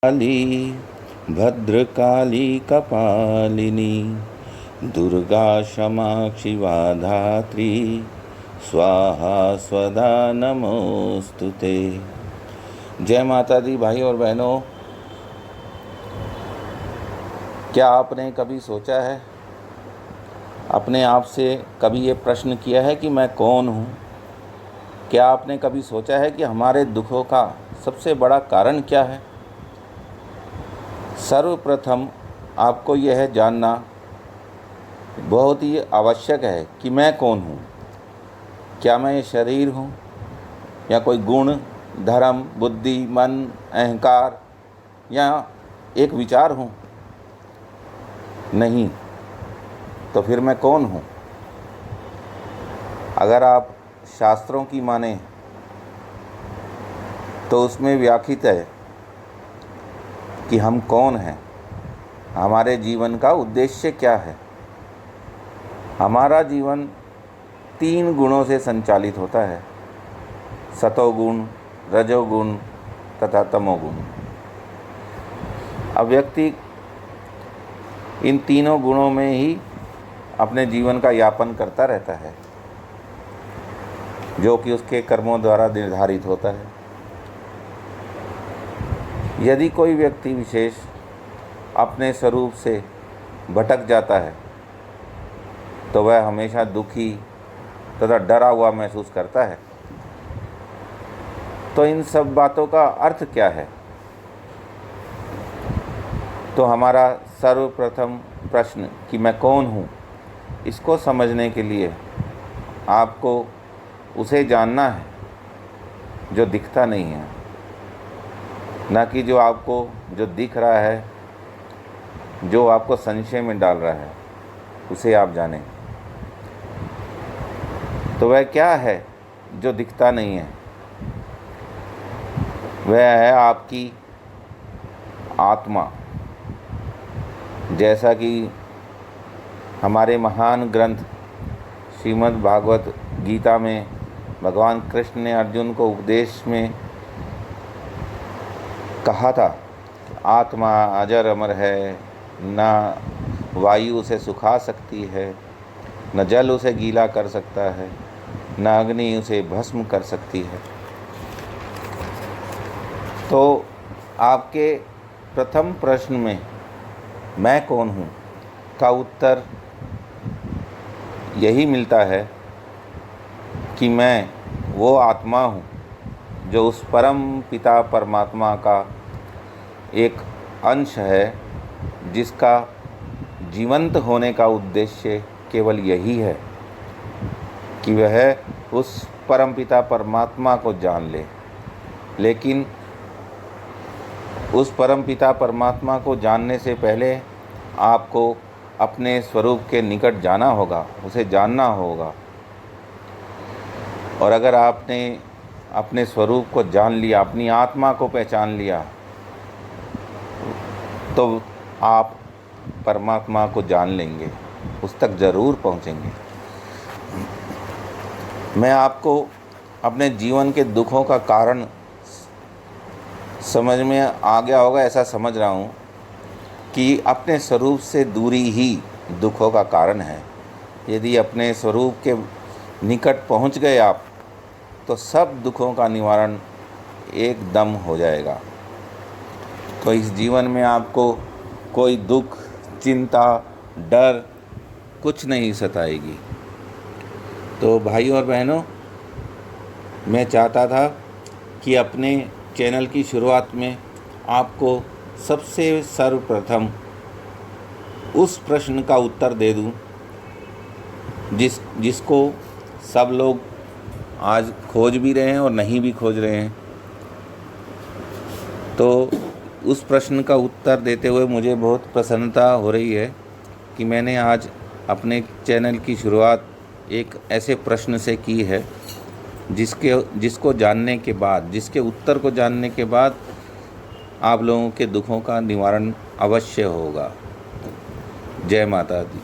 काली भद्रकाली कपालिनी दुर्गा क्षमा शिवा धात्री स्वाहा स्वदा नमोस्तुते। जय माता दी। भाई और बहनों, क्या आपने कभी सोचा है, अपने आप से कभी ये प्रश्न किया है कि मैं कौन हूँ? क्या आपने कभी सोचा है कि हमारे दुखों का सबसे बड़ा कारण क्या है? सर्वप्रथम आपको यह जानना बहुत ही आवश्यक है कि मैं कौन हूँ। क्या मैं ये शरीर हूँ, या कोई गुण, धर्म, बुद्धि, मन, अहंकार, या एक विचार हूँ? नहीं। तो फिर मैं कौन हूँ? अगर आप शास्त्रों की माने तो उसमें व्याख्यात है कि हम कौन हैं, हमारे जीवन का उद्देश्य क्या है। हमारा जीवन 3 गुणों से संचालित होता है: सतोगुण, रजोगुण तथा तमोगुण। अब व्यक्ति इन तीनों गुणों में ही अपने जीवन का यापन करता रहता है, जो कि उसके कर्मों द्वारा निर्धारित होता है। यदि कोई व्यक्ति विशेष अपने स्वरूप से भटक जाता है तो वह हमेशा दुखी तथा डरा हुआ महसूस करता है। तो इन सब बातों का अर्थ क्या है? तो हमारा सर्वप्रथम प्रश्न कि मैं कौन हूँ, इसको समझने के लिए आपको उसे जानना है जो दिखता नहीं है, ना कि जो दिख रहा है, जो आपको संशय में डाल रहा है, उसे आप जानें। तो वह क्या है जो दिखता नहीं है? वह है आपकी आत्मा। जैसा कि हमारे महान ग्रंथ श्रीमद् भागवत गीता में भगवान कृष्ण ने अर्जुन को उपदेश में कहा था, आत्मा अजर अमर है, न वायु उसे सुखा सकती है, न जल उसे गीला कर सकता है, न अग्नि उसे भस्म कर सकती है। तो आपके प्रथम प्रश्न में मैं कौन हूँ का उत्तर यही मिलता है कि मैं वो आत्मा हूँ जो उस परम पिता परमात्मा का एक अंश है, जिसका जीवंत होने का उद्देश्य केवल यही है कि वह उस परम पिता परमात्मा को जान ले। लेकिन उस परम पिता परमात्मा को जानने से पहले आपको अपने स्वरूप के निकट जाना होगा, उसे जानना होगा। और अगर आपने अपने स्वरूप को जान लिया, अपनी आत्मा को पहचान लिया, तो आप परमात्मा को जान लेंगे, उस तक ज़रूर पहुँचेंगे। मैं आपको अपने जीवन के दुखों का कारण समझ में आ गया होगा, ऐसा समझ रहा हूँ कि अपने स्वरूप से दूरी ही दुखों का कारण है। यदि अपने स्वरूप के निकट पहुँच गए आप, तो सब दुखों का निवारण एकदम हो जाएगा। तो इस जीवन में आपको कोई दुख, चिंता, डर कुछ नहीं सताएगी। तो भाई और बहनों, मैं चाहता था कि अपने चैनल की शुरुआत में आपको सबसे सर्वप्रथम उस प्रश्न का उत्तर दे दूं जिसको सब लोग आज खोज भी रहे हैं और नहीं भी खोज रहे हैं। तो उस प्रश्न का उत्तर देते हुए मुझे बहुत प्रसन्नता हो रही है कि मैंने आज अपने चैनल की शुरुआत एक ऐसे प्रश्न से की है जिसको जानने के बाद, जिसके उत्तर को जानने के बाद आप लोगों के दुखों का निवारण अवश्य होगा। जय माता दी।